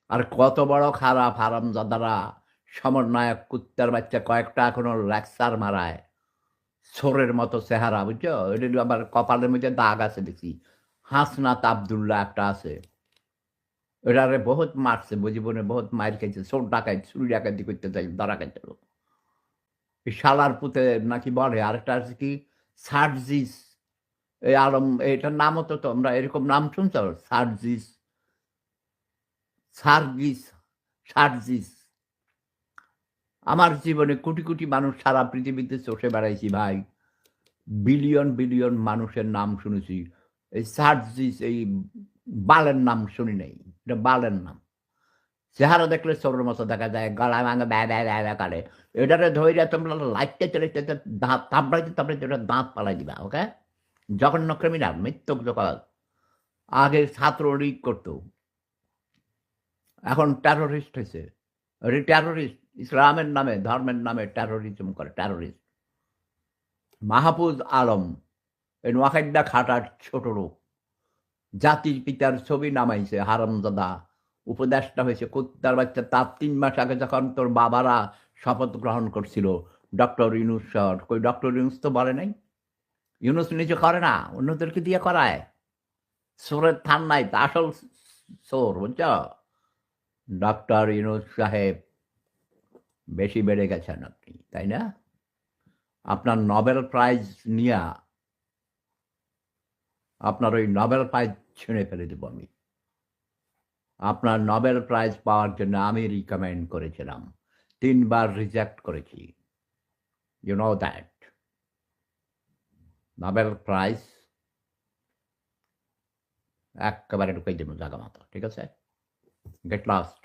আর কত বড় খারাপ হারামজাদারা, সমন্বয়ক কুত্তার বাচ্চা কয়েকটা এখনো লেকচার মারায়। ছোরের মতো চেহারা, বুঝছো? এটা আবার কপালের মধ্যে দাগ আছে দেখছি। হাসনাত আব্দুল্লাহ একটা আছে। এটারে বহুত মারছে, জীবনে বহুত মাইর খাইছে। চোর ডাকাইত, চুরি ডাকাতি করতে যাই, ধরা খাইতে। এই শালার পুতে নাকি বলে। আরেকটা আছে কি সার্জিস, এই আলম, এটার নামও তো তোমরা এরকম নাম শুনছো? সার্জিস, সার্গিস, সার্জিস। আমার জীবনে কোটি কোটি মানুষ সারা পৃথিবীতে চষে বেড়াইছি ভাই। বিলিয়ন বিলিয়ন মানুষের নাম শুনেছি। এই সার্জিস, এই বালের নাম শুনি নাই। এটা বালের নাম। চেহারা দেখলে চোরের মতো দেখা যায়, গলা ভাঙে ব্যা ব্যা ব্যা ব্যা করে। এটারে ধইরা তোমরা লাইটটা চলে দাঁত থাবড়াইতে থাবড়াইতে ওটা দাঁত ফালাই দিবা, ওকে? জঘন্য ক্রিমিনাল, মৃত্যুক জগৎ। আগে ছাত্রলীগ করতো, এখন টেরোরিস্ট হয়েছে। টেরোরিস্ট, ইসলামের নামে, ধর্মের নামে টেরোরিজম করে, টেরোরিস্ট। মাহফুজ আলম, এই নোয়াখাইডা খাটার ছোট লোক, জাতির পিতার ছবি নামাইছে হারামজাদা। উপদেষ্টা হয়েছে কুত্তার বাচ্চা। তার ৩ মাস আগে যখন তোর বাবারা শপথ গ্রহণ করছিল, ডক্টর ইউনুস স্যার, কই ডক্টর ইউনুস তো বলে নাই। ইউনুস নিজে করে না, অন্যদেরকে দিয়ে করায়। চোরের থান নাই, তা আসল চোর, বুঝছ? ডক্টর ইউনুস সাহেব বেশি বেড়ে গেছেন আপনি, তাই না? আপনার নোবেল প্রাইজ নিয়া, আপনার ওই নোবেল প্রাইজ ছিঁড়ে ফেলে দেব আমি। আপনার নোবেল প্রাইজ পাওয়ার জন্য আমি রিকমেন্ড করেছিলাম, ৩ বার রিজেক্ট করেছি। You know that. Nobel prize একেবারে ঢুকাই দেবো জায়গা মতো, ঠিক আছে? Get lost.